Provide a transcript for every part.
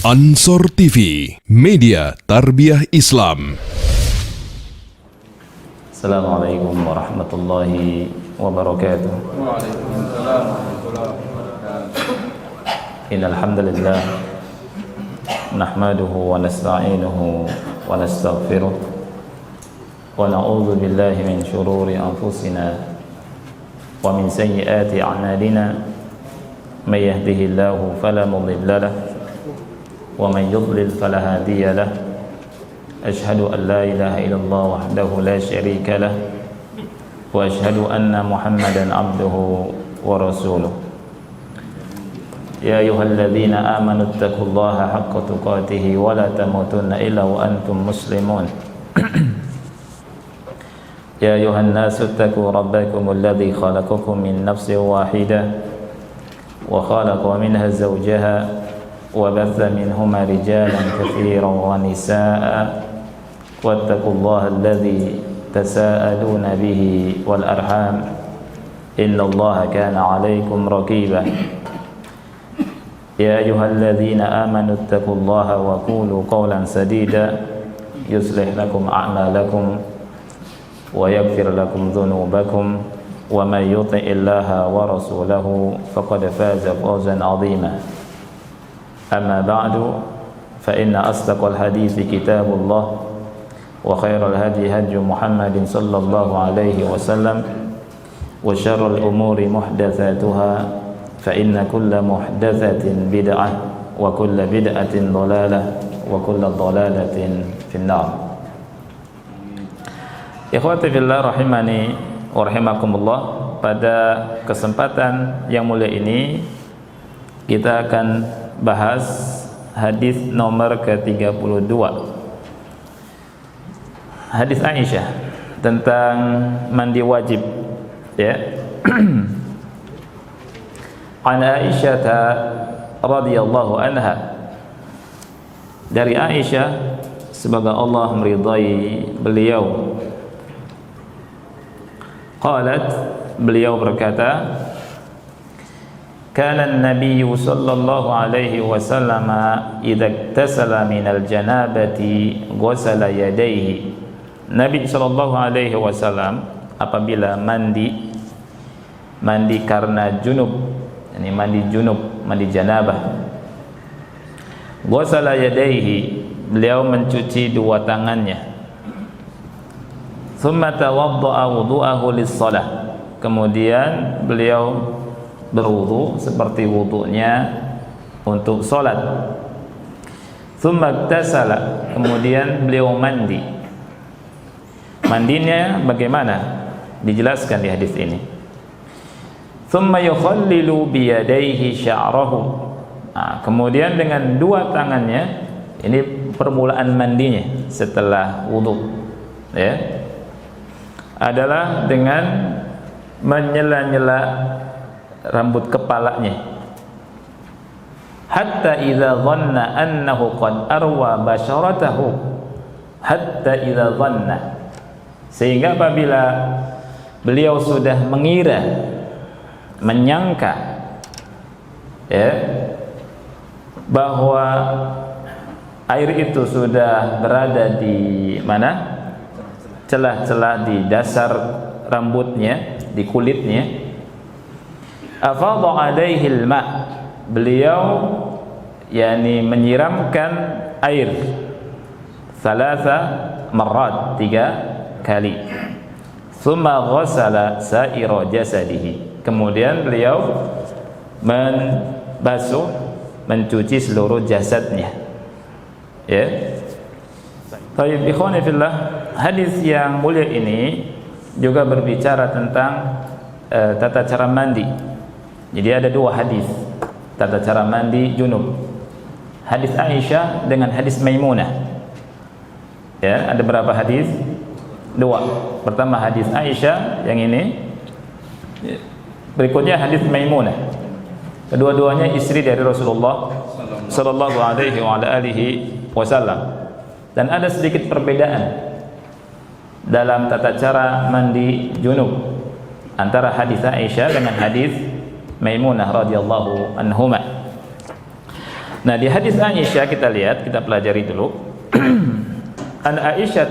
Ansor TV, media tarbiyah Islam. Assalamualaikum warahmatullahi wabarakatuh. Waalaikumsalam warahmatullahi wabarakatuh. Innal hamdalillah nahmaduhu wa nasta'inuhu wa nastaghfiruh wa na'udzu billahi min shururi anfusina wa min sayyiati a'malina. May yahdihillahu fala mudilla lahu wa man yudlil fala hadiya lahu. Ashhadu an la ilaha illallah wahdahu la syarika lah wa ashhadu anna Muhammadan abduhu wa rasuluh. Ya ayyuhalladzina amanu taqullaha haqqa tuqatih wa la tamutunna illa wa antum muslimun. Ya ayyuhan nasu taqu rabbakumul ladzi khalaqakum min nafsin wahidah wa khalaqa minha zawjaha wa batha minhuma rijalan katsiran wa nisaa'a wattaqullaha alladzi tasaaluna bihi wal arham innallaha kana 'alaykum raqiba. Ya ayyuhalladzina amanu taqullaha wa qulu qawlan sadida yuslih lakum a'malakum wa yaghfir lakum dhunubakum wa may yuti'illaha wa rasulahu faqad faza fawzan 'azima. Amma ba'du fa inna asdaqal hadithi kitabullah wa khairal hadi hadi Muhammadin sallallahu alaihi wasallam wa syarrul umuri muhdatsatuha fa inna kulla muhdatsatin bid'ah wa kulla bid'atin dhalalah wa kulla dhalalatin finnar. Ikhwati fillah rahimani wa rahimakumullah, pada kesempatan yang mulia ini kita akan bahas hadis nomor ke-32, hadis Aisyah tentang mandi wajib, ya. An Aisyah radhiyallahu anha, dari Aisyah semoga Allah meridai beliau, qalat, beliau berkata, kana an-nabiy sallallahu alaihi wasallam idza iktasala minal janabati ghasala yadayhi. Nabi sallallahu alaihi wasallam apabila mandi karena junub, yani mandi janabah, ghasala yadayhi, beliau mencuci dua tangannya. Thumma tawadda'a wudu'ahu lis-shalah, kemudian beliau berwudu seperti wudunya untuk salat. Tsumma iktasala, kemudian beliau mandi. Mandinya bagaimana? Dijelaskan di hadis ini. Tsumma yukhallilu biyadaihi sya'rahu. Nah, kemudian dengan dua tangannya, ini permulaan mandinya setelah wudu, ya, adalah dengan menyela-nyela rambut kepalanya, hatta idza dhanna annahu qad arwa basharatahu, hatta idza dhanna, sehingga apabila beliau sudah mengira, menyangka, ya, bahwa air itu sudah berada di mana, celah-celah di dasar rambutnya, di kulitnya, afadha alaihi al-ma', beliau yakni menyiramkan air thalatha marrat, 3 kali. Thumma ghasala sa'ira jasadihi, kemudian beliau membasuh, mencuci seluruh jasadnya, ya. Baik, ikhwani fillah, hadis yang mulia ini juga berbicara tentang tata cara mandi. Jadi ada dua hadis tata cara mandi junub, hadis Aisyah dengan hadis Maimunah, ya. Ada berapa hadis? Dua. Pertama hadis Aisyah yang ini, berikutnya hadis Maimunah. Kedua-duanya istri dari Rasulullah sallallahu alaihi wa alihi wasallam. Dan ada sedikit perbedaan dalam tata cara mandi junub antara hadis Aisyah dengan hadis Maimunah radhiyallahu anhuma. Nah, di hadis Aisyah kita lihat, kita pelajari dulu. An Aisyah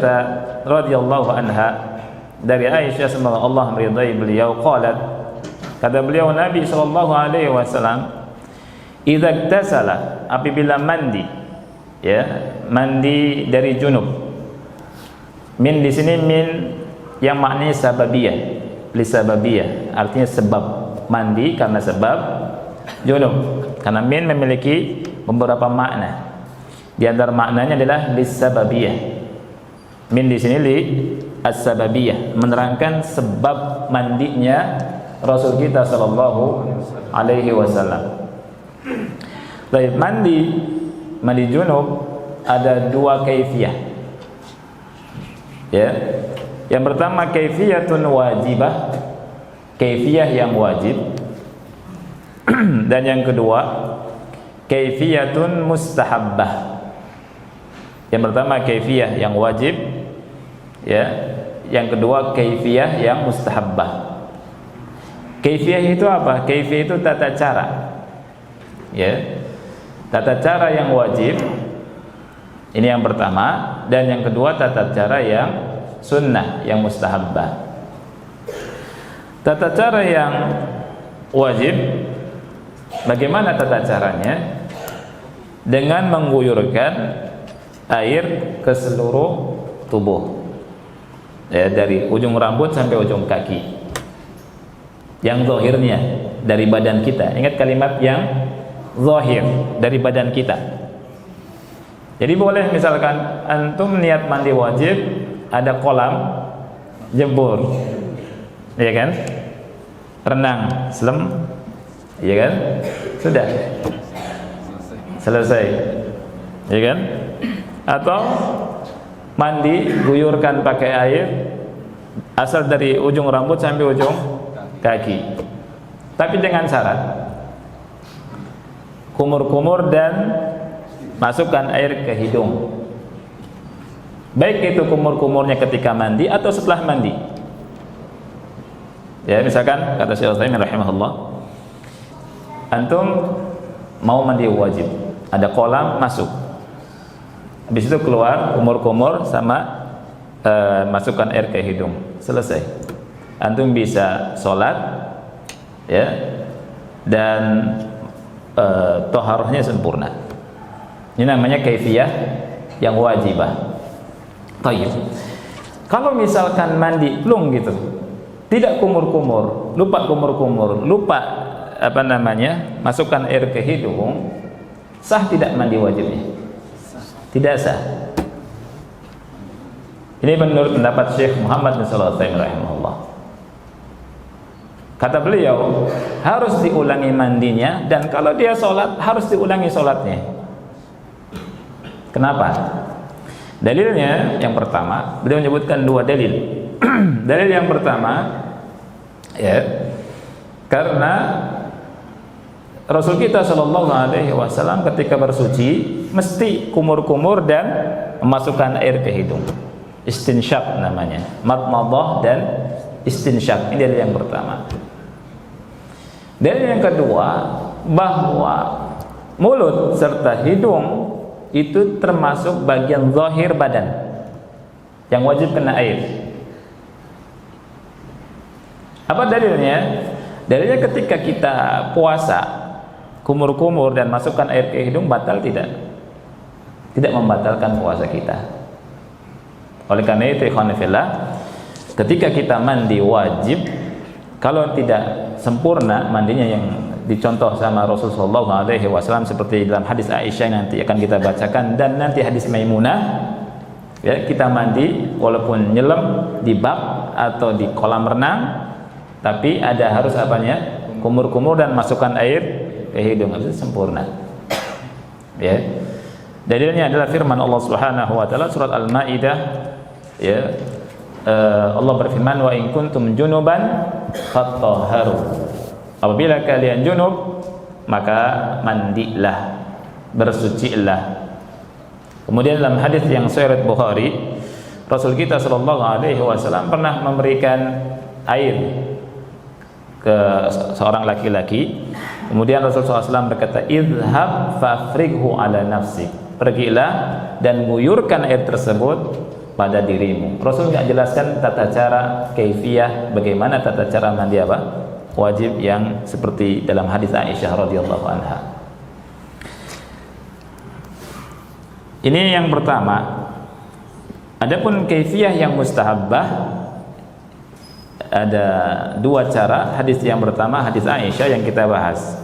radhiyallahu anha, dari Aisyah semoga Allah meridai beliau, qalat, kata beliau Nabi sallallahu alaihi wasallam, idza iktasala, apabila mandi, ya, mandi dari junub. Min di sini min yang maknanya sababiyah, li sababiyah, artinya sebab, mandi karena sebab junub. Karena min memiliki beberapa makna. Di antara maknanya adalah lisababiyah. Min di sini li as-sababiyah, menerangkan sebab mandinya Rasul kita sallallahu alaihi wasallam. Baik, mandi junub ada dua kaifiyah. Ya. Yang pertama kaifiyatun wajibah, kaifiyah yang wajib. Dan yang kedua kaifiyatun mustahabbah. Yang pertama kaifiyah yang wajib, ya. Yang kedua kaifiyah yang mustahabbah. Kaifiyah itu apa? Kaifiyah itu tata cara, ya. Tata cara yang wajib, ini yang pertama. Dan yang kedua tata cara yang sunnah, yang mustahabbah. Tata cara yang wajib, bagaimana tata caranya? Dengan mengguyurkan air ke seluruh tubuh, ya, dari ujung rambut sampai ujung kaki, yang zahirnya dari badan kita. Ingat kalimat yang zahir, dari badan kita. Jadi boleh misalkan antum niat mandi wajib, ada kolam, jebur, ya kan, renang, selem, ya kan, sudah selesai, ya kan. Atau mandi, guyurkan pakai air, asal dari ujung rambut sampai ujung kaki, tapi dengan syarat kumur-kumur dan masukkan air ke hidung. Baik itu kumur-kumurnya ketika mandi atau setelah mandi. Ya, misalkan kata Syekh Utsaimin rahimahullah, antum mau mandi wajib, ada kolam, masuk, habis itu keluar kumur-kumur sama masukkan air ke hidung, selesai. Antum bisa sholat, ya, dan toharohnya sempurna. Ini namanya kaifiyah yang wajibah. Tayyib. Kalau misalkan mandi plung gitu, tidak kumur-kumur, lupa kumur-kumur, lupa masukkan air ke hidung, sah tidak mandi wajibnya? Tidak sah. Ini menurut pendapat Syekh Muhammad bin Shalih Al-Utsaimin rahimahullah. Kata beliau, harus diulangi mandinya, dan kalau dia sholat harus diulangi sholatnya. Kenapa? Dalilnya yang pertama, beliau menyebutkan dua dalil. Dalil yang pertama, ya, karena Rasul kita Shallallahu Alaihi Wasallam ketika bersuci mesti kumur-kumur dan memasukkan air ke hidung. Istinsyak namanya, madmadah dan istinsyak. Ini dalil yang pertama. Dalil yang kedua, bahwa mulut serta hidung itu termasuk bagian zahir badan yang wajib kena air. Apa dalilnya? Dalilnya ketika kita puasa, kumur-kumur dan masukkan air ke hidung, batal tidak? Tidak membatalkan puasa kita. Oleh karena itu, ikhwan fillah, ketika kita mandi wajib, kalau tidak sempurna mandinya yang dicontoh sama Rasulullah SAW seperti dalam hadis Aisyah nanti akan kita bacakan, dan nanti hadis Maimunah, ya, kita mandi walaupun nyelam di bak atau di kolam renang, tapi ada harus apanya? Kumur-kumur dan masukkan air ke hidung, itu sempurna. Ya. Dalilnya adalah firman Allah Subhanahu wa taala surat Al-Maidah, ya. Allah berfirman, wa in kuntum junuban fatahharu. Apabila kalian junub, maka mandilah, bersucilah. Kemudian dalam hadis yang sahih Bukhari, Rasul kita sallallahu alaihi wasallam pernah memberikan air ke seorang laki-laki Kemudian Rasulullah SAW berkata, idhab fafrighu ala nafsik, pergilah dan guyurkan air tersebut pada dirimu. Rasul nggak jelaskan tata cara kaifiyah, bagaimana tata cara mandi apa wajib yang seperti dalam hadis Aisyah radhiyallahu anha. Ini yang pertama. Adapun kaifiyah yang mustahabbah, ada dua cara. Hadis yang pertama hadis Aisyah yang kita bahas.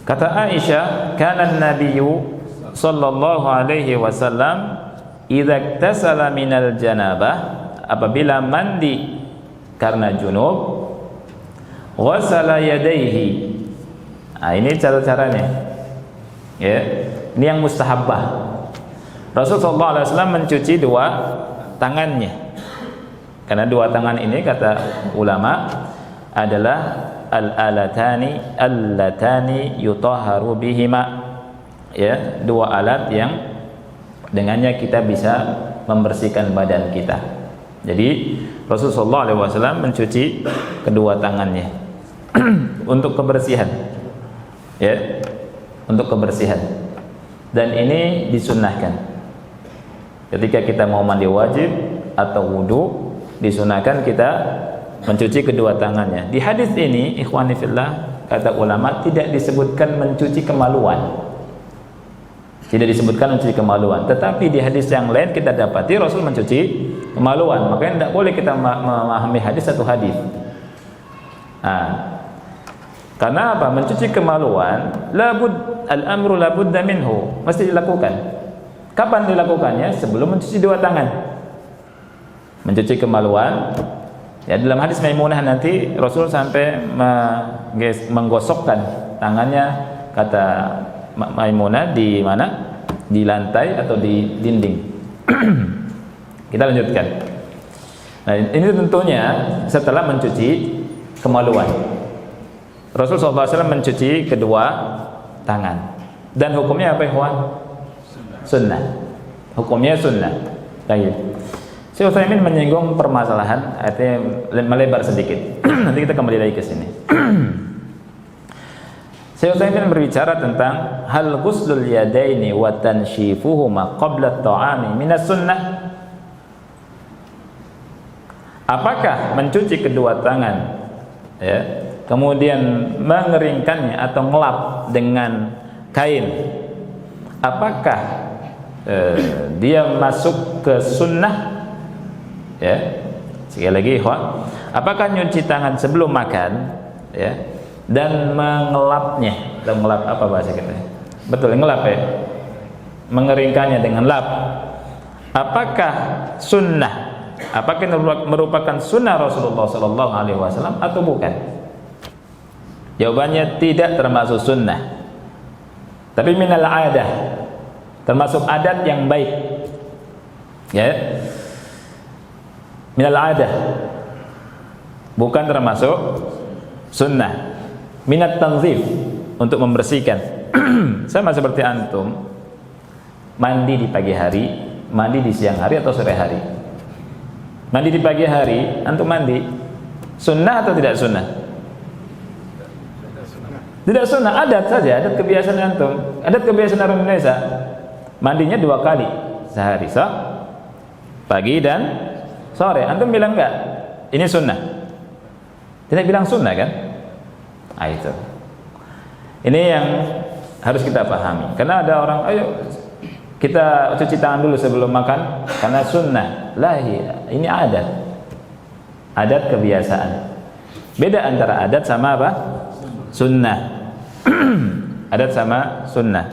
Kata Aisyah, kana an-nabiyyu sallallahu alaihi wasallam idza iktasala minal janabah, apabila mandi karena junub, ghasala yadayhi. Nah, ini cara-caranya. Ya, ini yang mustahabbah. Rasulullah SAW mencuci dua tangannya. Karena dua tangan ini kata ulama adalah al-alatani allatani yutahharu bihima. Ya, dua alat yang dengannya kita bisa membersihkan badan kita. Jadi Rasulullah SAW mencuci kedua tangannya untuk kebersihan. Ya, untuk kebersihan. Dan ini disunnahkan. Ketika kita mau mandi wajib atau wudu, disunahkan kita mencuci kedua tangannya. Di hadis ini, ikhwani fillah, kata ulama, tidak disebutkan mencuci kemaluan. Tidak disebutkan mencuci kemaluan. Tetapi di hadis yang lain kita dapati Rasul mencuci kemaluan. Makanya tidak boleh kita memahami hadis satu hadis. Nah, karena apa? Mencuci kemaluan, al-amru labudda minhu, mesti dilakukan. Kapan dilakukannya? Sebelum mencuci dua tangan. Mencuci kemaluan. Ya, dalam hadis Maimunah nanti Rasul sampai menggosokkan tangannya, kata Maimunah, di mana? Di lantai atau di dinding. Kita lanjutkan. Nah, ini tentunya setelah mencuci kemaluan. Rasul SAW mencuci kedua tangan. Dan hukumnya apa, ikhwan? Sunnah. Hukumnya sunnah. Baik. Syekh Utsaimin menyinggung permasalahan, artinya melebar sedikit. Nanti kita kembali lagi ke sini. Syekh Utsaimin berbicara tentang hal ghuslul yadaini wa tanshifuhuma qabla at-ta'ami minas sunnah. Apakah mencuci kedua tangan, ya, kemudian mengeringkannya atau ngelap dengan kain, apakah dia masuk ke sunnah? Ya, sekali lagi, ikhwan, apakah nyuci tangan sebelum makan, ya, dan mengelapnya, dan ngelap apa bahasa kita? Betul, ngelap, ya, mengeringkannya dengan lap, apakah sunnah? Apakah merupakan sunnah Rasulullah SAW atau bukan? Jawabannya tidak termasuk sunnah, tapi minal adah, termasuk adat yang baik. Ya, minal adah, bukan termasuk sunnah. Minat tanzif, untuk membersihkan. Sama seperti antum mandi di pagi hari, mandi di siang hari atau sore hari. Mandi di pagi hari, antum mandi sunnah atau tidak sunnah? Tidak sunnah, adat saja, adat kebiasaan antum, adat kebiasaan orang Indonesia. Mandinya 2 kali sehari, pagi dan sore. Antum bilang enggak, ini sunnah? Tidak bilang sunnah kan? Ah, itu. Ini yang harus kita pahami. Karena ada orang, ayo kita cuci tangan dulu sebelum makan karena sunnah. Lah, ini adat. Adat kebiasaan. Beda antara adat sama apa? Sunnah. Adat sama sunnah.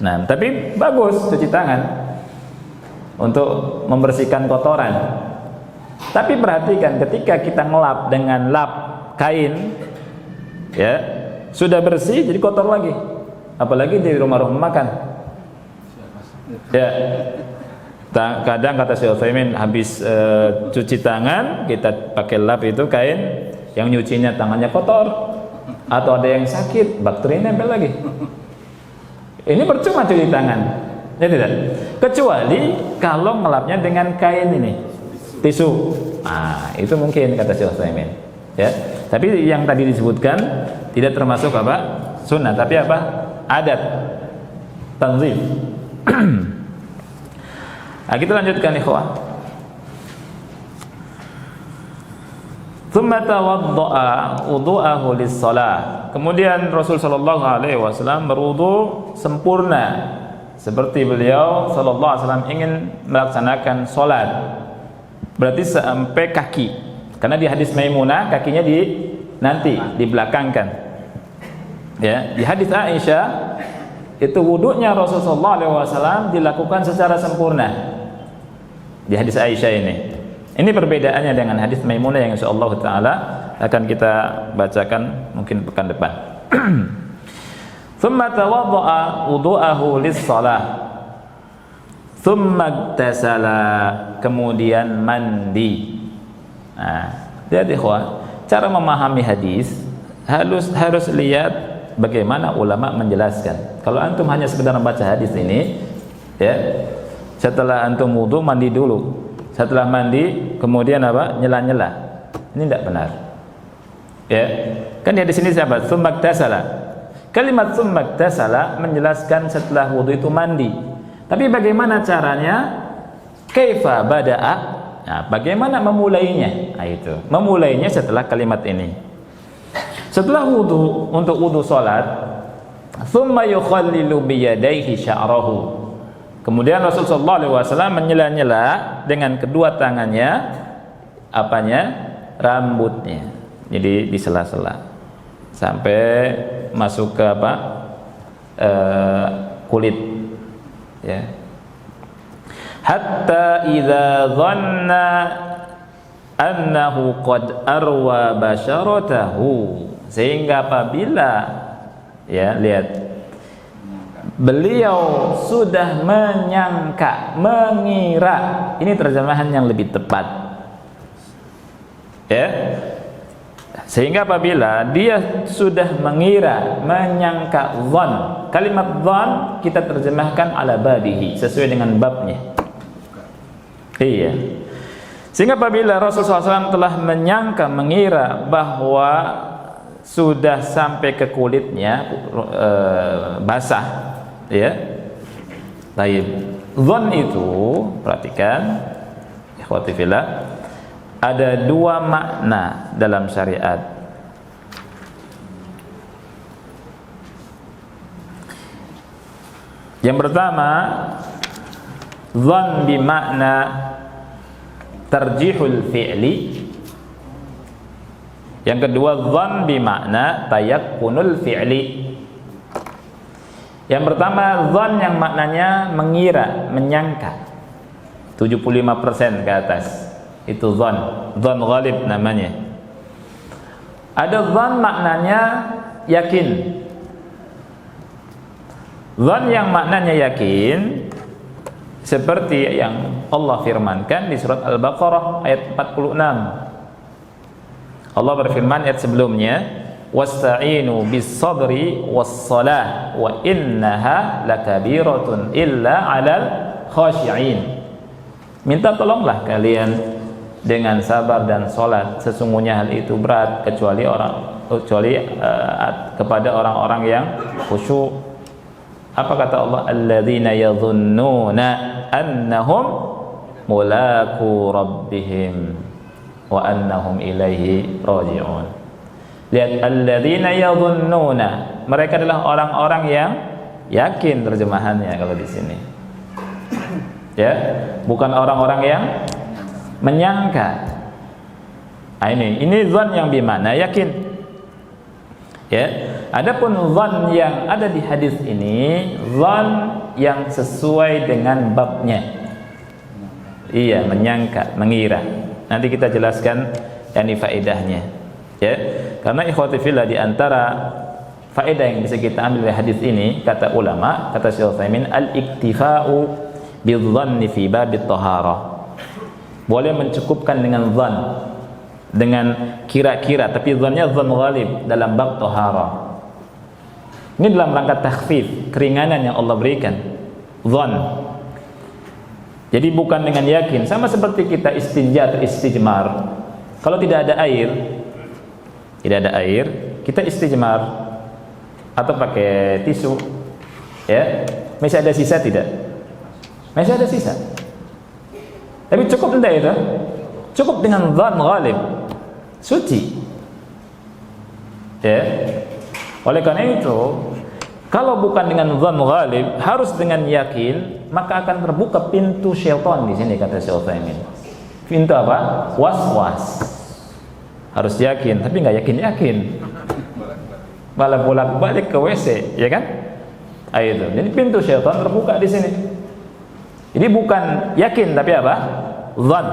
Nah, tapi bagus cuci tangan untuk membersihkan kotoran. Tapi perhatikan, ketika kita ngelap dengan lap kain, ya, sudah bersih jadi kotor lagi. Apalagi di rumah-rumah makan. Ya, kadang kata Syekh Utsaimin, habis cuci tangan kita pakai lap itu kain, yang nyucinya tangannya kotor, atau ada yang sakit, bakteri nempel lagi. Ini percuma cuci tangan, ya tidak? Kecuali kalau ngelapnya dengan kain ini, tisu. Nah, itu mungkin kata Syekh Utsaimin. Ya, Tapi yang tadi disebutkan tidak termasuk apa? Sunnah, tapi apa? Adat, tanzim. Nah, kita lanjutkan ikhwah. Tsumma tawaddaa wudu'ahu lis-shalah. Kemudian Rasul sallallahu alaihi wasallam berwudu sempurna seperti beliau sallallahu alaihi wasallam ingin melaksanakan salat. Berarti sampai kaki. Karena di hadis Maimunah kakinya nanti dibelakangkan. Ya, di hadis Aisyah itu wudunya Rasul sallallahu alaihi wasallam dilakukan secara sempurna. Di hadis Aisyah ini. Ini perbedaannya dengan hadis Maimunah yang insyaallah taala akan kita bacakan mungkin pekan depan. Tsumma tawaddaa wudu'ahu lis-shalah. Tsumma igtasala, kemudian mandi. Nah, jadi ikhwah, cara memahami hadis harus lihat bagaimana ulama menjelaskan. Kalau antum hanya sekedar membaca hadis ini, ya, setelah antum wudu mandi dulu. Setelah mandi kemudian apa? Nyela-nyela. Ini tidak benar. Ya. Kan di sini siapa? Tsumma igtasala. Kalimat tsumma igtasala menjelaskan setelah wudu itu mandi. Tapi bagaimana caranya? Kaifa bada'a? Nah, bagaimana memulainya? Nah, itu. Memulainya setelah kalimat ini. Setelah wudu, untuk wudu salat, tsumma yukhallilu bi yadayhi sya'rahu. Kemudian Rasulullah SAW menyela-nyela dengan kedua tangannya rambutnya. Jadi di sela-sela sampai masuk ke kulit, ya. Hatta idza dhanna annahu qad arwa basharatahu, sehingga apabila, ya, lihat, beliau sudah menyangka, mengira. Ini terjemahan yang lebih tepat, ya. Sehingga apabila dia sudah mengira, menyangka, dhann. Kalimat dhann kita terjemahkan ala babihi, sesuai dengan babnya. Iya. Sehingga apabila Rasulullah SAW telah menyangka, mengira bahwa sudah sampai ke kulitnya basah, ya. Baik. Dhann itu, perhatikan ikhwati fillah, ada dua makna dalam syariat. Yang pertama, dhann bimakna tarjihul fi'li. Yang kedua, dhann bimakna tayakkunul fi'li. Yang pertama, dhann yang maknanya mengira, menyangka, 75% ke atas. Itu dhann ghalib namanya. Ada dhann maknanya yakin. Dhann yang maknanya yakin seperti yang Allah firmankan di surat Al-Baqarah ayat 46. Allah berfirman ayat sebelumnya, wasta'inu bis-sabri was-salah wa innaha lakabiratun illa 'alal khashi'in. Minta tolonglah kalian dengan sabar dan salat, sesungguhnya hal itu berat kecuali kepada orang-orang yang khusyuk. Apa kata Allah? Alladzina yadhunnuna annahum mulaqu rabbihim wa annahum ilaihi raji'un. Lihat, alladzina yadhunnuna, mereka adalah orang-orang yang yakin, terjemahannya kalau di sini. Ya, bukan orang-orang yang menyangka. Nah, ini dhann yang bermakna yakin. Ya, adapun dhann yang ada di hadis ini, dhann yang sesuai dengan babnya. Iya, menyangka, mengira. Nanti kita jelaskan yakni faedahnya. Ya, karena ikhwati fillah, di antara faedah yang bisa kita ambil dari hadis ini, kata ulama, kata Syekh Utsaimin, al-iktifa'u bidhanni fi babit taharah. Boleh mencukupkan dengan dhann, dengan kira-kira, tapi dhannya dhann ghalib dalam bab taharah. Ini dalam rangka takhfif, keringanan yang Allah berikan. Dhann. Jadi bukan dengan yakin, sama seperti kita istinja atau istijmar. Kalau tidak ada air, tidak ada air, kita istijmar atau pakai tisu, ya, masih ada sisa tidak? Masih ada sisa. Tapi cukup tidak itu? Cukup dengan dzan ghalib, suci. Ya. Oleh karena itu, kalau bukan dengan dzan ghalib, harus dengan yakin, maka akan terbuka pintu syaitan di sini, kata Syekh Utsaimin. Pintu apa? Was-was. Harus yakin, tapi nggak yakin-yakin. Malah bolak-balik ke WC, ya kan? Itu. Jadi pintu syaitan terbuka di sini. Ini bukan yakin, tapi apa? Dzan.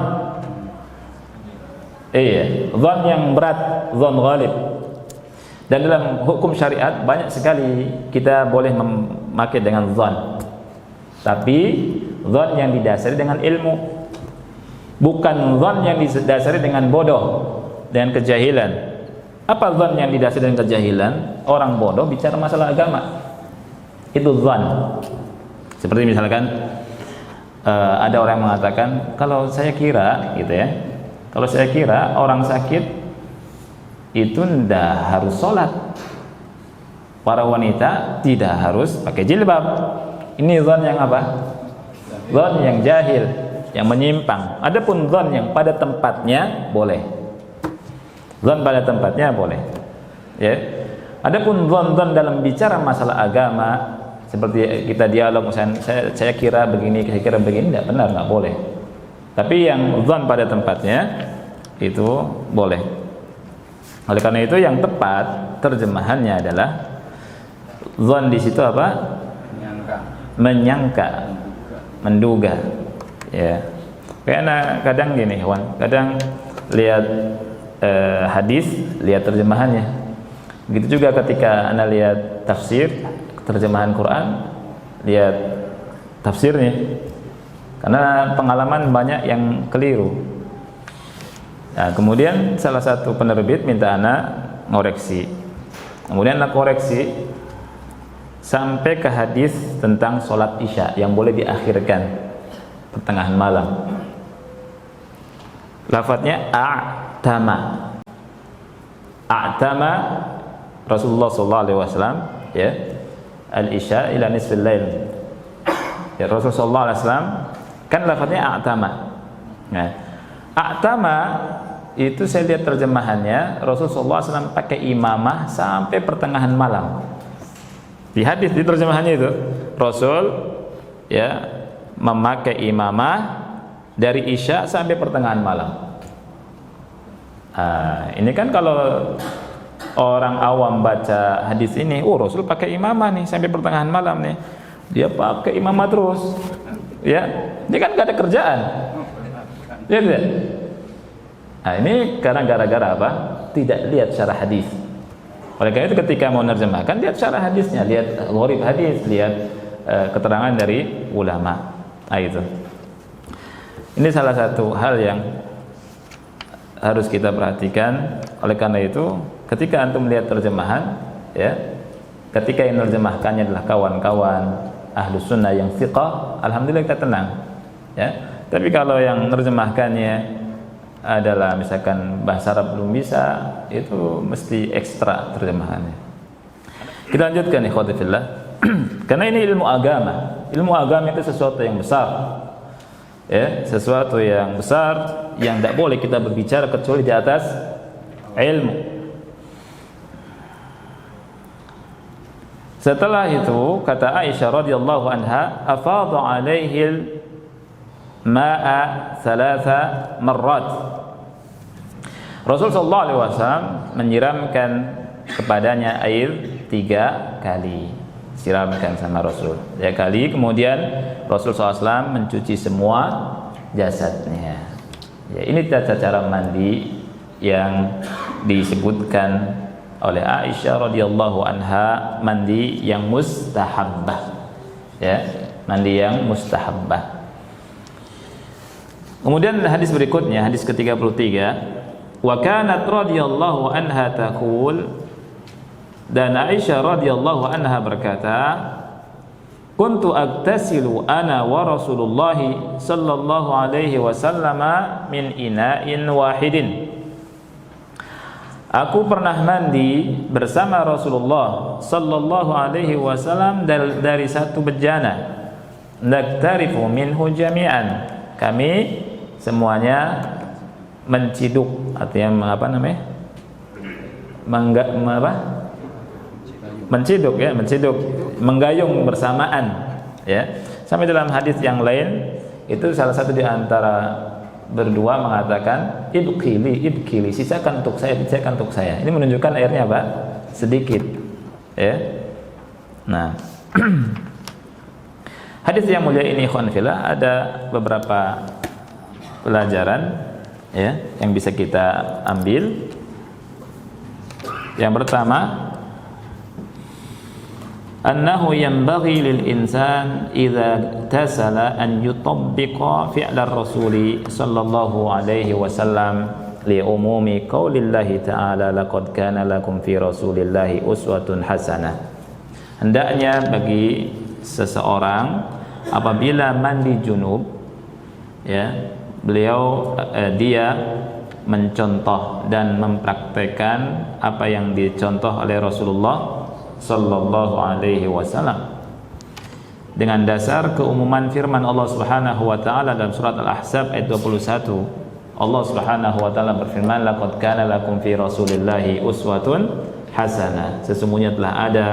Iya, dzan yang berat, dzan ghalib. Dan dalam hukum syariat banyak sekali kita boleh memakai dengan dzan. Tapi dzan yang didasari dengan ilmu. Bukan dzan yang didasari dengan bodoh, dengan kejahilan. Apa dzan yang didasari dengan kejahilan? Orang bodoh bicara masalah agama. Itu dzan. Seperti misalkan ada orang yang mengatakan, kalau saya kira gitu ya, kalau saya kira orang sakit itu tidak harus sholat, para wanita tidak harus pakai jilbab. Ini dzan yang apa? Dzan yang jahil, yang menyimpang. Adapun dzan yang pada tempatnya boleh. Dzan pada tempatnya boleh. Ya. Adapun dzan dalam bicara masalah agama, seperti kita dialog, misalnya saya kira begini, saya kira begini, tidak benar, nggak boleh. Tapi yang dzan pada tempatnya itu boleh. Oleh karena itu yang tepat terjemahannya adalah dzan di situ apa? Menyangka, menduga. Ya. Karena kadang gini, kawan, kadang lihat hadis, lihat terjemahannya. Begitu juga ketika Anda lihat tafsir, terjemahan Quran, lihat tafsirnya. Karena pengalaman banyak yang keliru. Nah, kemudian salah satu penerbit minta anak ngoreksi. Kemudian anak koreksi sampai ke hadis tentang sholat isya yang boleh diakhirkan pertengahan malam. Lafadznya a'tama. A'tama Rasulullah SAW, ya, al-isya ila nisfil lail. Ya, Rasulullah SAW kan lafadznya a'tama. Nah, a'tama itu saya lihat terjemahannya, Rasulullah SAW pakai imamah sampai pertengahan malam. Di hadis, di terjemahannya itu Rasul ya memakai imamah dari isya sampai pertengahan malam. Ini kan kalau orang awam baca hadis ini, oh Rasul pakai imamah nih sampai pertengahan malam nih, dia pakai imamah terus, ya, ini kan gak ada kerjaan, ya tidak? Nah, ini karena gara-gara apa? Tidak lihat syarah hadis. Oleh karena itu ketika mau menerjemahkan, lihat syarah hadisnya, lihat gharib hadis, lihat keterangan dari ulama. Nah, itu. Ini salah satu hal yang harus kita perhatikan. Oleh karena itu, ketika antum melihat terjemahan, ya, ketika yang menerjemahkannya adalah kawan-kawan ahlus sunnah yang thiqah, alhamdulillah kita tenang, ya. Tapi kalau yang menerjemahkannya adalah misalkan bahasa Arab belum bisa, itu mesti ekstra terjemahannya. Kita lanjutkan ikhwati fillah. Karena ini ilmu agama. Ilmu agama itu sesuatu yang besar. Ya, sesuatu yang besar yang tidak boleh kita berbicara kecuali di atas ilmu. Setelah itu kata Aisyah radhiyallahu anha, afadha alaihi ma'a thalatha marrat. Rasul sallallahu alaihi wasallam menyiramkan kepadanya air 3 kali. Siramkan sama Rasul 3 kali, kemudian Rasul SAW mencuci semua jasadnya. Ya, ini tata cara mandi yang disebutkan oleh Aisyah radhiyallahu anha, mandi yang mustahabbah. Ya, mandi yang mustahabbah. Kemudian hadis berikutnya, hadis ke-33, wa kanat radhiyallahu anha taqul, dan Aisyah radhiyallahu anha berkata, kuntu agtasilu ana wa Rasulullah sallallahu alaihi wasallam min ina'in wahidin. Aku pernah mandi bersama Rasulullah sallallahu alaihi wasallam dari satu bejana. Naktarifu minhu jami'an. Kami semuanya menciduk, artinya apa namanya? Menciduk ya, menciduk, menggayung bersamaan ya. Sampai dalam hadis yang lain itu salah satu di antara berdua mengatakan ibkili, sisakan untuk saya, sisakan untuk saya. Ini menunjukkan airnya apa? Sedikit ya. Nah hadis yang mulia ini ikhwan fillah, ada beberapa pelajaran ya yang bisa kita ambil. Yang pertama, annahu yanbaghi lil insan idza tasala an yutabbiqa fi'la rasuli sallallahu alaihi wasallam li umumi qaulillahi ta'ala laqad kana lakum fi rasulillahi uswatun hasanah. Hendaknya bagi seseorang apabila mandi junub ya, dia mencontoh dan mempraktekkan apa yang dicontoh oleh Rasulullah sallallahu alaihi wasallam dengan dasar keumuman firman Allah Subhanahu wa taala dalam surat Al-Ahzab ayat 21. Allah Subhanahu wa taala berfirman, laqad kana lakum fi rasulillahi uswatun hasanah. Sesungguhnya telah ada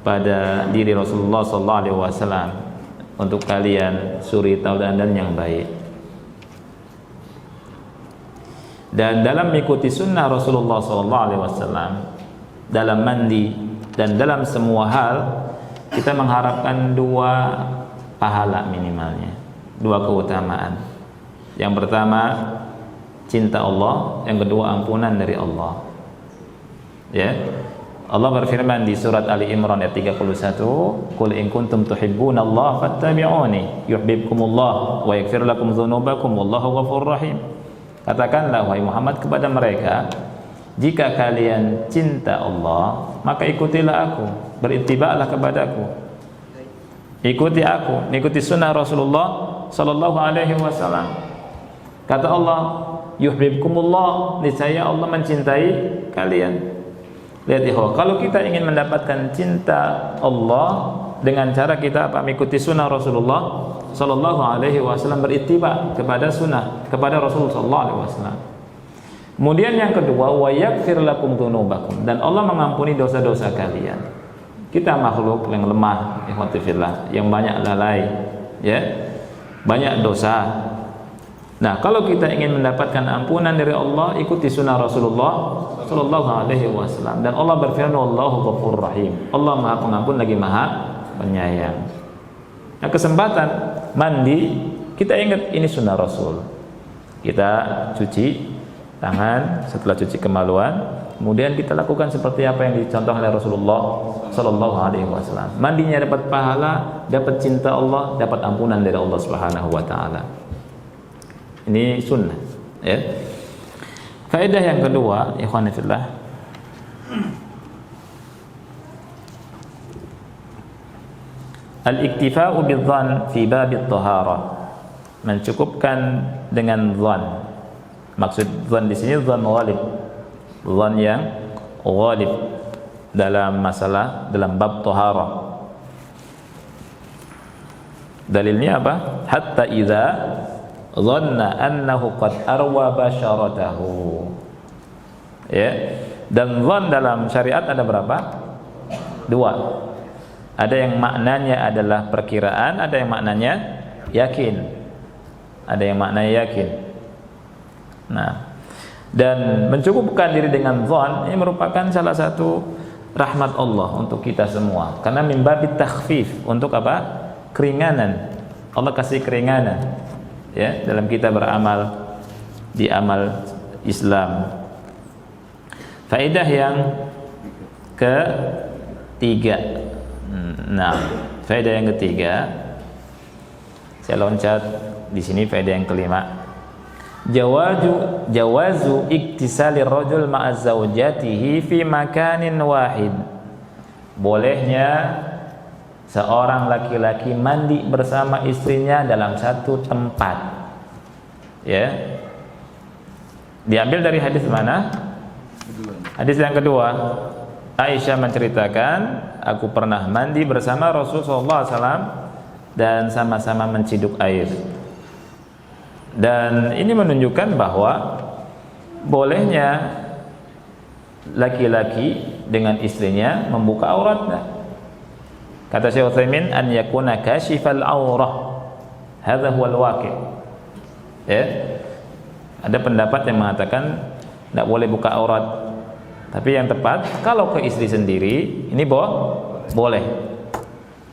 pada diri Rasulullah sallallahu alaihi wasallam untuk kalian suri tauladan yang baik. Dan dalam mengikuti sunnah Rasulullah SAW dalam mandi dan dalam semua hal, kita mengharapkan dua pahala minimalnya, dua keutamaan. Yang pertama cinta Allah, yang kedua ampunan dari Allah ya. Allah berfirman di surat Ali Imran ayat 31, qul in kuntum tuhibbunallaha fattabi'uni yuhibbukumullah wa yaghfir lakum dzunubakum wallahu ghafurur rahim. Katakanlah wahai Muhammad kepada mereka, jika kalian cinta Allah, maka ikutilah aku, berittibalah kepadaku. Ikuti aku, ikuti sunnah Rasulullah sallallahu alaihi wasallam. Kata Allah, yuhibbukumullah, niscaya Allah mencintai kalian. Lihat ya, kalau kita ingin mendapatkan cinta Allah dengan cara kita mengikuti sunnah Rasulullah sallallahu alaihi wasallam, berittiba kepada sunnah, kepada Rasulullah sallallahu alaihi wasallam. Kemudian yang kedua, wa yaghfir lakum dzunubakum, dan Allah mengampuni dosa-dosa kalian. Kita makhluk yang lemah, ikhwati fillah, yang banyak lalai, ya. Banyak dosa. Nah, kalau kita ingin mendapatkan ampunan dari Allah, ikuti sunnah Rasulullah sallallahu alaihi wasallam. Dan Allah berfirman, Allahu ghafurur rahim. Allah Maha Pengampun lagi Maha Penyayang. Nah, kesempatan mandi, kita ingat ini sunnah Rasul. Kita cuci tangan setelah cuci kemaluan, kemudian kita lakukan seperti apa yang dicontoh oleh Rasulullah sallallahu alaihi wasallam. Mandinya dapat pahala, dapat cinta Allah, dapat ampunan dari Allah Subhanahu wa taala. Ini sunnah, ya. Faedah yang kedua, ikhwan fillah, al-iktifa'u bidzan fi bab at-taharah, mencukupkan dengan dzan. Maksud dzan di sini dzan ghalib, dzan yang ghalib dalam masalah, dalam bab taharah. Dalilnya apa? Hatta idza dhanna annahu qad arwa basharatahu. Ya. Dan dzan dalam syariat ada berapa? Dua. Ada yang maknanya adalah perkiraan, ada yang maknanya yakin. Ada yang maknanya yakin. Nah, dan mencukupkan diri dengan dzan ini merupakan salah satu rahmat Allah untuk kita semua. Karena min babit takhfif, untuk apa? Keringanan. Allah kasih keringanan, ya, dalam kita beramal di amal Islam. Faedah yang ketiga. Nah, faedah yang ketiga, saya loncat di sini. Faedah yang kelima, jawazu iktisalir rajul ma'a zaujatihi fi makanin wahid. Bolehnya seorang laki-laki mandi bersama istrinya dalam satu tempat. Ya. Diambil dari hadis mana? Hadis yang kedua, Aisyah menceritakan, aku pernah mandi bersama Rasulullah SAW dan sama-sama menciduk air. Dan ini menunjukkan bahwa bolehnya laki-laki dengan istrinya membuka auratnya. Kata Syekh Utsaimin, an yakuna kashifal aurah. Hadza huwal waqi'. Ya. Ada pendapat yang mengatakan tidak boleh buka aurat. Tapi yang tepat, kalau ke istri sendiri ini boleh.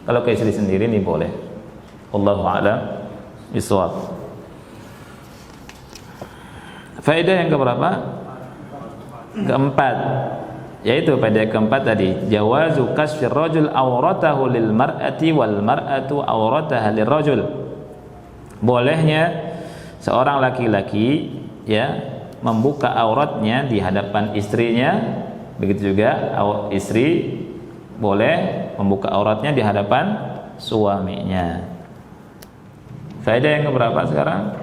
Kalau ke istri sendiri ini boleh. Wallahu a'lam bishawab. Faedah yang keberapa? Keempat. Yaitu pada keempat tadi, jawazu kasfir rajul auratahu lil mar'ati wal mar'atu aurataha lirrajul. Bolehnya seorang laki-laki ya membuka auratnya di hadapan istrinya, begitu juga istri boleh membuka auratnya di hadapan suaminya. Faedah yang keberapa sekarang?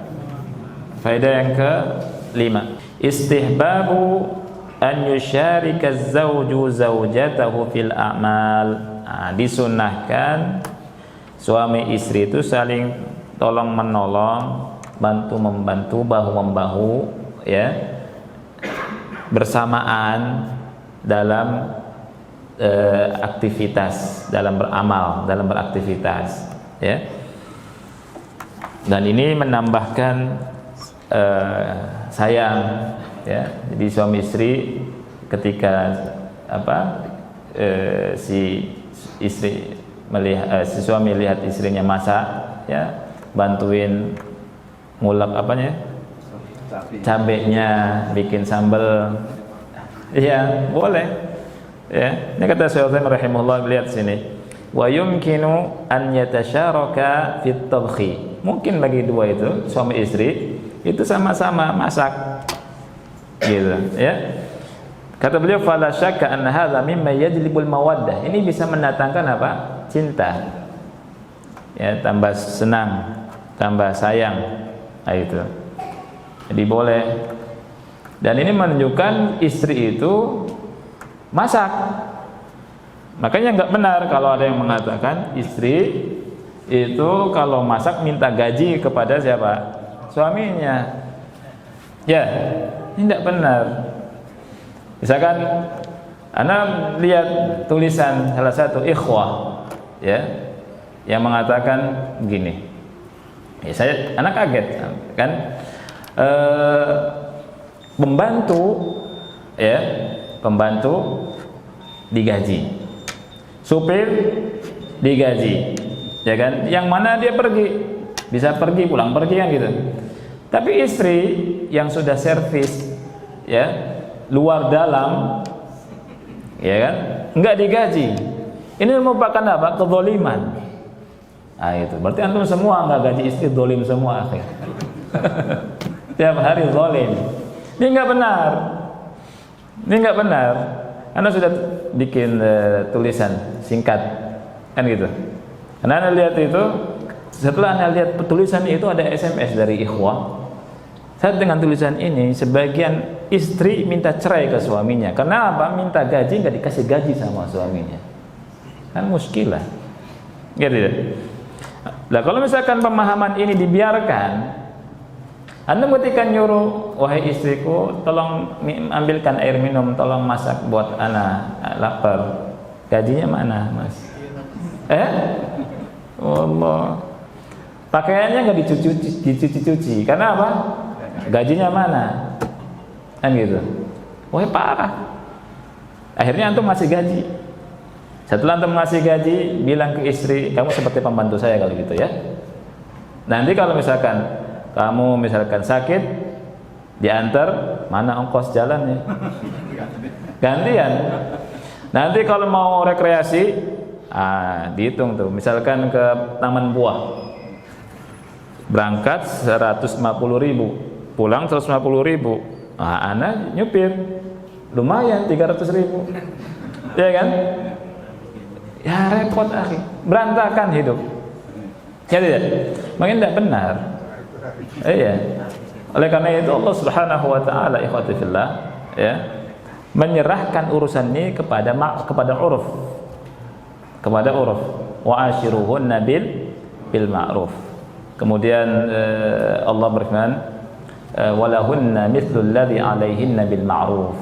Faedah yang ke-5. Istihbabu an yusyarika az-zawju zawjatahu fil a'mal. Disunnahkan suami istri itu saling tolong menolong, bantu membantu, bahu membahu ya, bersamaan dalam aktivitas, dalam beramal, dalam beraktivitas ya. Dan ini menambahkan sayang ya. Jadi suami istri ketika si istri melihat si suami lihat istrinya masak ya, bantuin ngulek cabenya, bikin sambal, ya boleh ya. Ini kata Syekh Utsaimin rahimahullah, lihat sini, wa yumkinu an yatasyaraka fit tabkhi. Mungkin bagi dua itu, suami istri itu sama-sama masak gitu ya. Kata beliau, fala syakka anna hadza mimma yajlibul mawaddah. Ini bisa mendatangkan apa? Cinta ya, tambah senang, tambah sayang. Nah, itu jadi boleh. Dan ini menunjukkan istri itu masak. Makanya nggak benar kalau ada yang mengatakan istri itu kalau masak minta gaji kepada siapa? Suaminya. Ya, ini tidak benar. Misalkan Anda lihat tulisan salah satu ikhwah ya, yang mengatakan begini. Ya, anak kaget kan, pembantu digaji, supir digaji, ya kan? Yang mana dia pergi, bisa pergi pulang pergi kan gitu. Tapi istri yang sudah servis ya, luar dalam, ya kan, enggak digaji. Ini merupakan apa? Kezaliman. Ah itu, berarti antum semua enggak gaji istri, zalim semua akhir. Tiap hari zalim. Ini enggak benar. Ini enggak benar. Anda sudah bikin tulisan singkat kan gitu. Karena Anda lihat itu, setelah Anda lihat tulisan itu ada SMS dari ikhwah. Saat dengan tulisan ini, sebagian istri minta cerai ke suaminya. Karena apa? Minta gaji nggak dikasih gaji sama suaminya. Kan muskilah. Gitu. Nah, kalau misalkan pemahaman ini dibiarkan, Anda ketika nyuruh, wahai istriku, tolong ambilkan air minum, tolong masak buat anak, lapar. Gajinya mana, Mas? Allah. Pakaiannya nggak dicuci-cuci. Karena apa? Gajinya mana? Kan gitu. Wah, parah. Akhirnya antum masih gaji. Setelah antum ngasih gaji, bilang ke istri, kamu seperti pembantu saya kalau gitu ya. Nanti kalau misalkan kamu misalkan sakit, diantar, mana ongkos jalannya? Gantian. Nanti kalau mau rekreasi, dihitung tuh. Misalkan ke taman buah, berangkat 150.000, pulang 150.000. Anak nyupir, lumayan 300.000, ya kan? Ya repot akhi, berantakan hidup. Ya tidak, makin tidak benar. Iya. Oleh karena itu Allah Subhanahu wa taala, ikhwati fillah, ya, menyerahkan urusan ini kepada uruf, wa ashiruhunna bil ma'ruf. Kemudian Allah berfirman, walahunna mithlu alladhi 'alaihinna bil ma'ruf.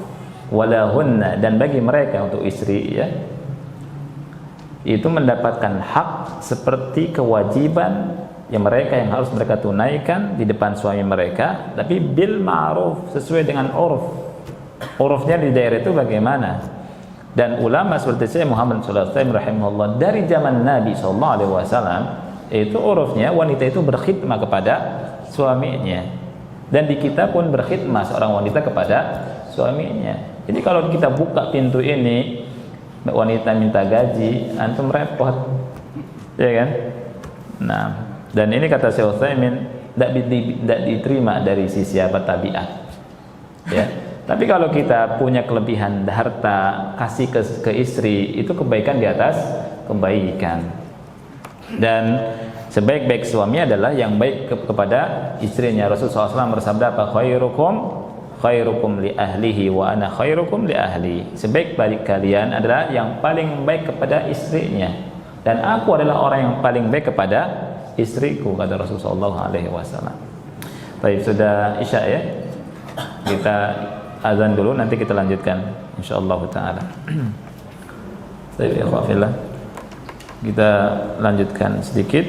Walahunna, dan bagi mereka, untuk istri ya, itu mendapatkan hak seperti kewajiban yang harus mereka tunaikan di depan suami mereka, tapi bil ma'ruf, sesuai dengan uruf. Urufnya di daerah itu bagaimana? Dan ulama seperti saya Muhammad sallallahu alaihi wasallam rahimahullah, dari zaman Nabi sallallahu alaihi wasallam itu urufnya wanita itu berkhidmah kepada suaminya, dan di kita pun berkhidmah seorang wanita kepada suaminya. Jadi kalau kita buka pintu ini, wanita minta gaji, antum repot, ya kan? Nah, dan ini kata Syekh Utsaimin tidak diterima dari sisi tabiat, ya. Tapi kalau kita punya kelebihan harta, kasih ke istri, itu kebaikan di atas kebaikan. Dan sebaik-baik suami adalah yang baik kepada istrinya. Rasulullah SAW bersabda apa? Khairukum li ahlihi wa ana khairukum li ahli. Sebaik-baik kalian adalah yang paling baik kepada istrinya, dan aku adalah orang yang paling baik kepada istriku, kata Rasulullah SAW. Baik, sudah Isya ya. Kita azan dulu, nanti kita lanjutkan insyaallah taala. Baik ya khafillah. Kita lanjutkan sedikit.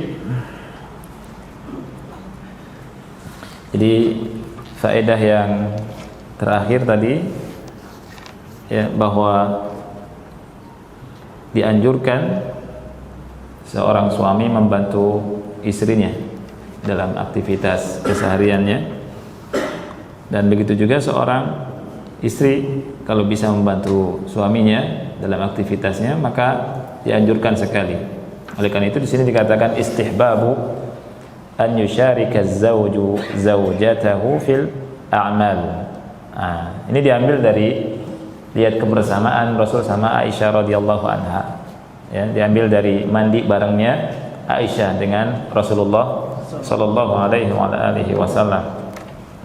Jadi faedah yang terakhir tadi ya, bahwa dianjurkan seorang suami membantu istrinya dalam aktivitas kesehariannya, dan begitu juga seorang istri kalau bisa membantu suaminya dalam aktivitasnya, maka dianjurkan sekali. Oleh karena itu di sini dikatakan istihbabu an yusyarika az-zawju zawjatahu fil a'mal. Ini diambil dari lihat kebersamaan Rasul sama Aisyah radhiyallahu anha. Ya, diambil dari mandi barengnya Aisyah dengan Rasulullah sallallahu alaihi wasallam.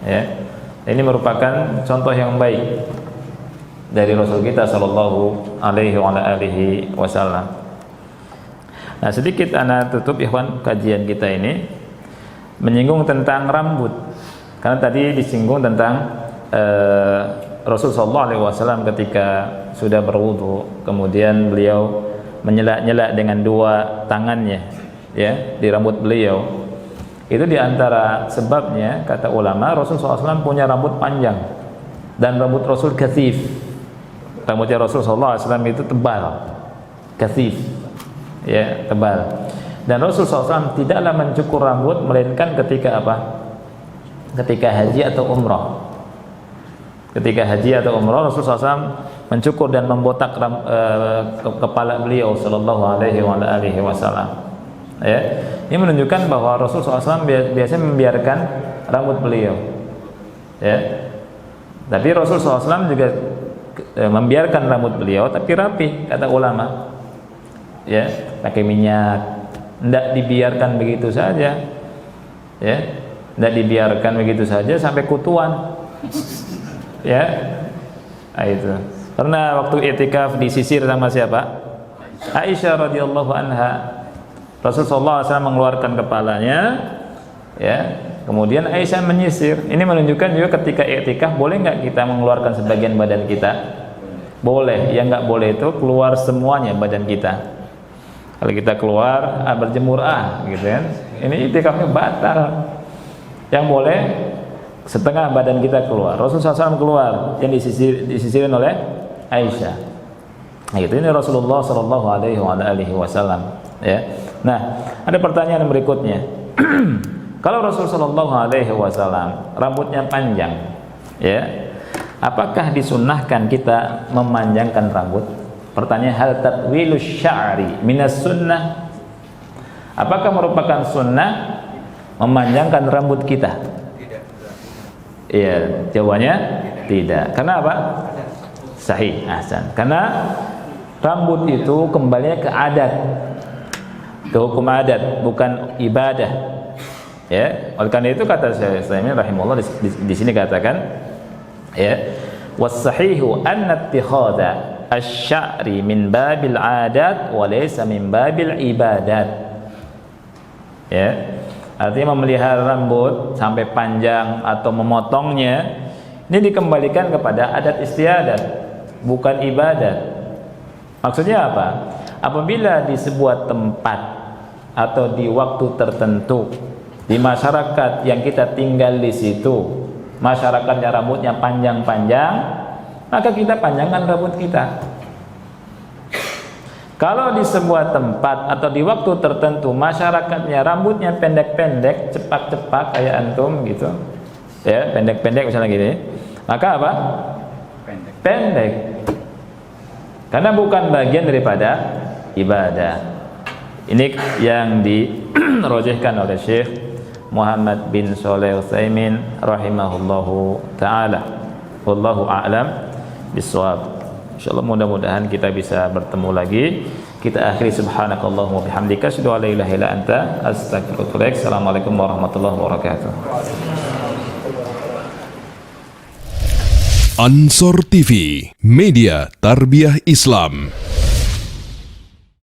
Ya. Ini merupakan contoh yang baik dari Rasul kita sallallahu alaihi wasallam. Nah, sedikit ana tutup ikhwan kajian kita ini menyinggung tentang rambut. Karena tadi disinggung tentang Rasul sallallahu alaihi wasallam ketika sudah berwudu, kemudian beliau menyela-nyela dengan dua tangannya ya di rambut beliau. Itu diantara sebabnya, kata ulama, Rasul SAW punya rambut panjang, dan rambut Rasul kathif. Rambutnya Rasul SAW itu tebal, kathif, ya, tebal. Dan Rasul SAW tidaklah mencukur rambut melainkan ketika apa? Ketika haji atau umrah. Ketika haji atau umrah, Rasul SAW mencukur dan membotak kepala beliau sallallahu alaihi wasallam. Ya, ini menunjukkan bahwa Rasulullah SAW biasanya membiarkan rambut beliau. Ya, tapi Rasulullah SAW juga membiarkan rambut beliau, tapi rapi, kata ulama. Ya, pakai minyak, tidak dibiarkan begitu saja. Ya, tidak dibiarkan begitu saja sampai kutuan. Ya, itu. Karena waktu i'tikaf disisir sama siapa? Aisyah radhiyallahu anha. Rasulullah SAW mengeluarkan kepalanya, ya. Kemudian Aisyah menyisir. Ini menunjukkan juga ketika i'tikaf boleh nggak kita mengeluarkan sebagian badan kita? Boleh. Yang nggak boleh itu keluar semuanya badan kita. Kalau kita keluar berjemur gitu kan? Ini i'tikafnya batal. Yang boleh setengah badan kita keluar. Rasulullah SAW keluar, yang disisirin oleh Aisyah. Nah, itu ini Rasulullah Shallallahu Alaihi Wasallam. Ya. Nah, ada pertanyaan berikutnya. Kalau Rasul Shallallahu Alaihi Wasallam rambutnya panjang, ya, apakah disunnahkan kita memanjangkan rambut? Pertanyaan, hal tatwilus sya'ri minas sunnah? Apakah merupakan sunnah memanjangkan rambut kita? Tidak. Iya, jawabannya tidak. Karena apa? Sahih, ahsan. Karena rambut itu kembalinya ke adat, ke hukum adat, bukan ibadah. Ya, oleh karena itu kata Syekh Utsaimin rahimahullah di sini katakan, ya, Was-sahihu anna ittikhadha asy-sya'ri min babil 'adat wa laysa min babil ibadat. Ya. Artinya memelihara rambut sampai panjang atau memotongnya ini dikembalikan kepada adat istiadat, bukan ibadat. Maksudnya apa? Apabila di sebuah tempat atau di waktu tertentu di masyarakat yang kita tinggal di situ, masyarakatnya rambutnya panjang-panjang, maka kita panjangkan rambut kita. Kalau di sebuah tempat atau di waktu tertentu masyarakatnya rambutnya pendek-pendek, cepak-cepak kayak antum gitu, ya pendek-pendek misalnya gini, maka apa? Pendek. Karena bukan bagian daripada ibadah. Ini yang dirojihkan oleh Syekh Muhammad bin Shalih Al-Utsaimin rahimahullahu taala. Wallahu a'lam bissawab. Insyaallah mudah-mudahan kita bisa bertemu lagi. Kita akhiri subhanakallahumma bihamdika asyhadu an la ilaha illa anta astaghfiruka wa atubu ilaik. Assalamualaikum warahmatullahi wabarakatuh. Ansor TV, media tarbiyah Islam.